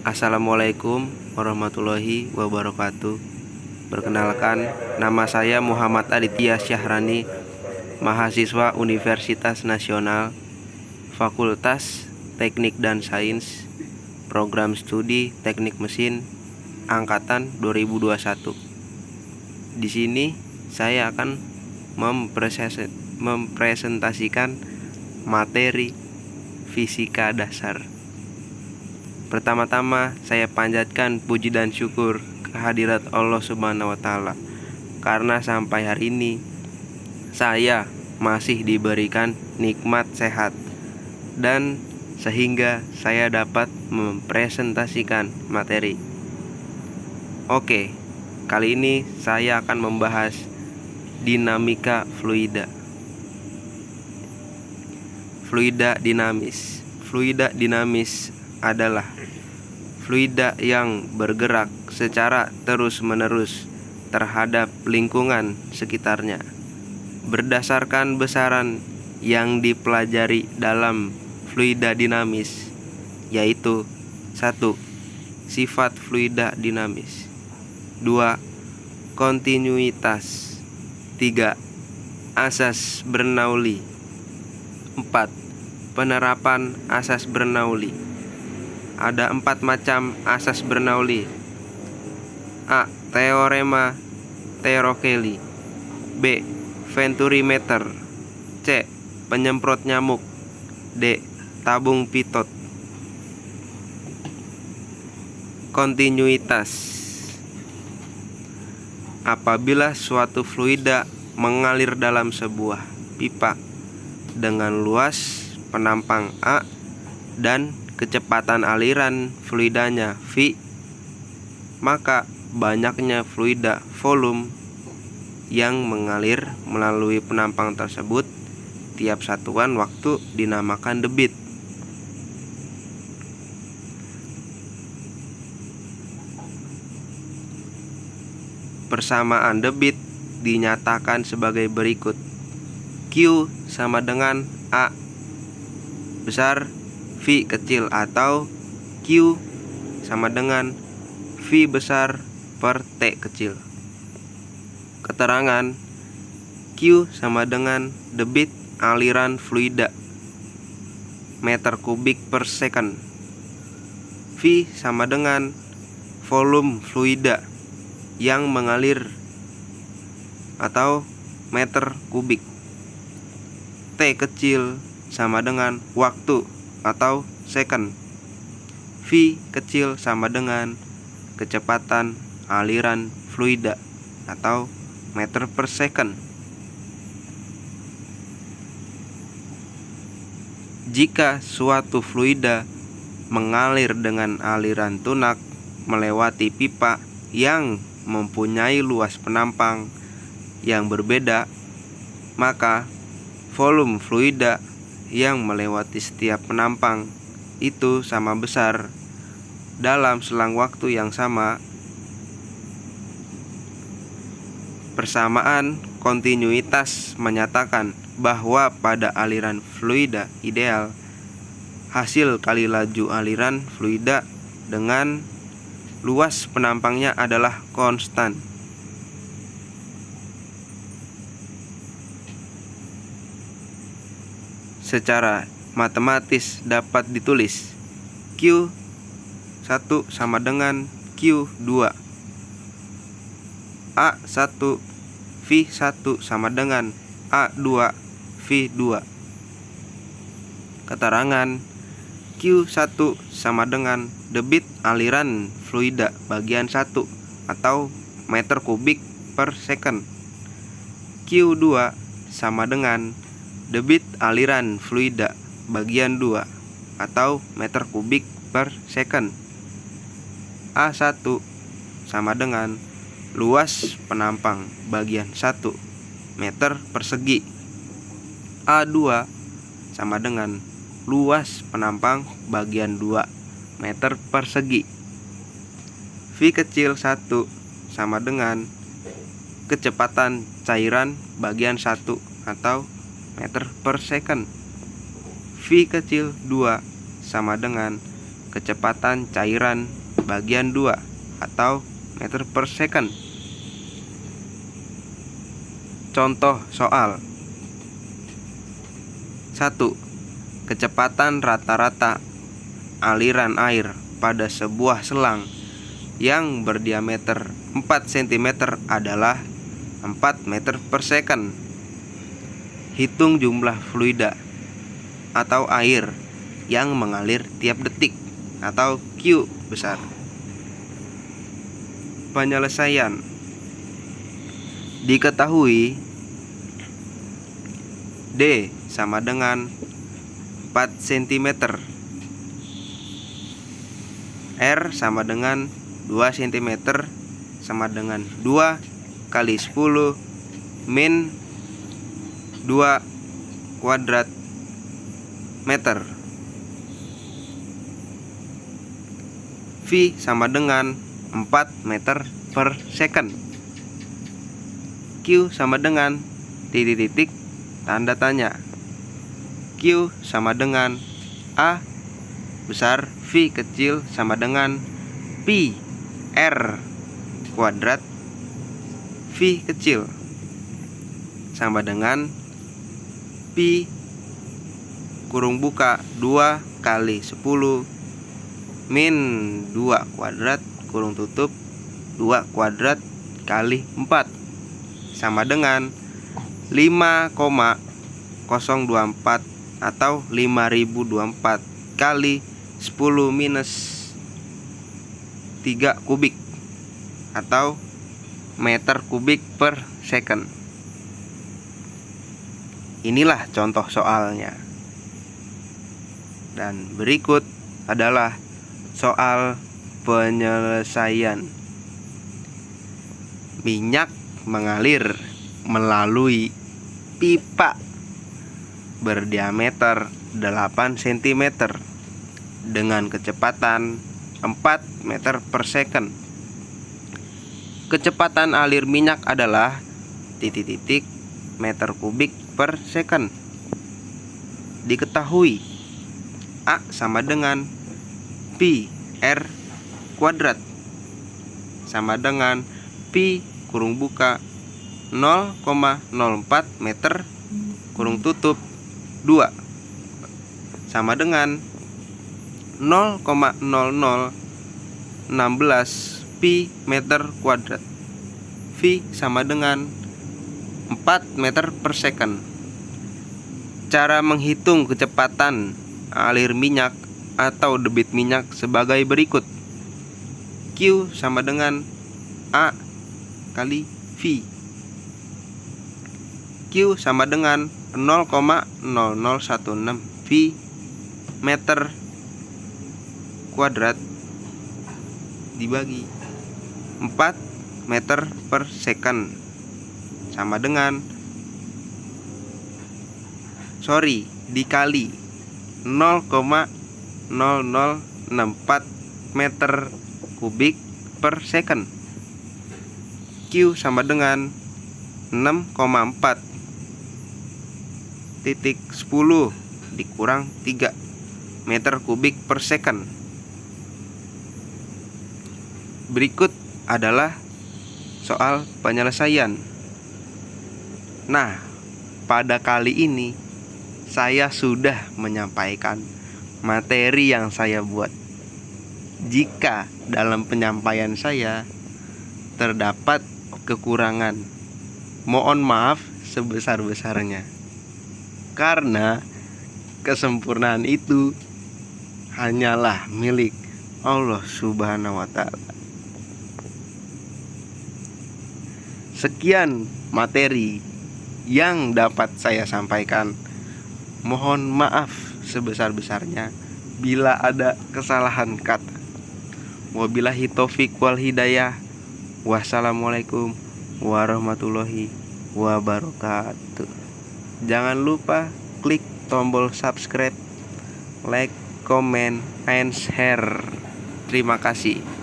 Assalamualaikum warahmatullahi wabarakatuh. Perkenalkan, nama saya Muhammad Aditya Syahrani, mahasiswa Universitas Nasional, Fakultas Teknik dan Sains, Program Studi Teknik Mesin, Angkatan 2021. Di sini saya akan mempresentasikan materi fisika dasar. Pertama-tama saya panjatkan puji dan syukur kehadirat Allah Subhanahu wa Ta'ala, karena sampai hari ini saya masih diberikan nikmat sehat dan sehingga saya dapat mempresentasikan materi. Oke, kali ini saya akan membahas dinamika fluida. Fluida dinamis. Fluida dinamis adalah fluida yang bergerak secara terus-menerus terhadap lingkungan sekitarnya berdasarkan besaran yang dipelajari dalam fluida dinamis, yaitu 1. Sifat fluida dinamis. 2. Kontinuitas. 3. Asas Bernoulli. 4. Penerapan asas Bernoulli. Ada 4 macam asas Bernoulli. A. Teorema Torricelli. B. Venturi meter. C. Penyemprot nyamuk. D. Tabung pitot. Kontinuitas. Apabila suatu fluida mengalir dalam sebuah pipa dengan luas penampang A dan kecepatan aliran fluidanya V, maka banyaknya fluida volume yang mengalir melalui penampang tersebut tiap satuan waktu dinamakan debit. Persamaan debit dinyatakan sebagai berikut. Q sama dengan A besar V kecil, atau Q sama dengan V besar per T kecil. Keterangan: Q sama dengan debit aliran fluida meter kubik per second. V sama dengan volume fluida yang mengalir atau meter kubik. T kecil sama dengan waktu atau second. V kecil sama dengan kecepatan aliran fluida atau meter per second. Jika suatu fluida mengalir dengan aliran tunak melewati pipa yang mempunyai luas penampang yang berbeda, maka volume fluida yang melewati setiap penampang itu sama besar dalam selang waktu yang sama. Persamaan kontinuitas menyatakan bahwa pada aliran fluida ideal, hasil kali laju aliran fluida dengan luas penampangnya adalah konstan. Secara matematis dapat ditulis Q1 sama dengan Q2. A1 V1 sama dengan A2 V2. Keterangan: Q1 sama dengan debit aliran fluida bagian 1 atau meter kubik per second. Q2 sama dengan debit aliran fluida bagian 2 atau meter kubik per second. A1 sama dengan luas penampang bagian 1 meter persegi. A2 sama dengan luas penampang bagian 2 meter persegi. V kecil 1 sama dengan kecepatan cairan bagian 1 atau meter per second. V kecil 2 sama dengan kecepatan cairan bagian 2 atau meter per second. Contoh soal. 1. Kecepatan rata-rata aliran air pada sebuah selang yang berdiameter 4 cm adalah 4 meter per second. Hitung jumlah fluida atau air yang mengalir tiap detik atau Q besar. Penyelesaian. Diketahui D sama dengan 4 cm, R sama dengan 2 cm sama dengan 2 kali 10 min 2 kuadrat meter. V sama dengan 4 meter per second. Q sama dengan titik-titik tanda tanya. Q sama dengan A besar V kecil sama dengan pi R kuadrat V kecil sama dengan pi kurung buka 2 kali 10 min 2 kuadrat kurung tutup 2 kuadrat kali 4 sama dengan 5,024 atau 5024 kali 10 minus 3 kubik atau meter kubik per second. Inilah contoh soalnya. Dan berikut adalah soal penyelesaian. Minyak mengalir melalui pipa berdiameter 8 cm dengan kecepatan 4 meter per second. Kecepatan alir minyak adalah titik-titik meter kubik per second. Diketahui A sama dengan pi R kuadrat sama dengan pi kurung buka 0,04 meter kurung tutup 2 sama dengan 0,0016 pi meter kuadrat. V sama dengan 4 meter per second. Cara menghitung kecepatan alir minyak atau debit minyak sebagai berikut. Q sama dengan A kali V. Q sama dengan 0,0016 V meter kuadrat dibagi 4 meter per second sama dengan dikali 0,0064 meter kubik per second. Q sama dengan 6,4 titik 10 dikurang 3 meter kubik per second. Berikut adalah soal penyelesaian. Nah, pada kali ini saya sudah menyampaikan materi yang saya buat. Jika dalam penyampaian saya terdapat kekurangan, mohon maaf sebesar-besarnya. Karena kesempurnaan itu hanyalah milik Allah Subhanahu wa Ta'ala. Sekian materi yang dapat saya sampaikan. Mohon maaf sebesar-besarnya bila ada kesalahan kata. Wabillahi taufik wal hidayah. Wassalamualaikum warahmatullahi wabarakatuh. Jangan lupa klik tombol subscribe, like, comment, and share. Terima kasih.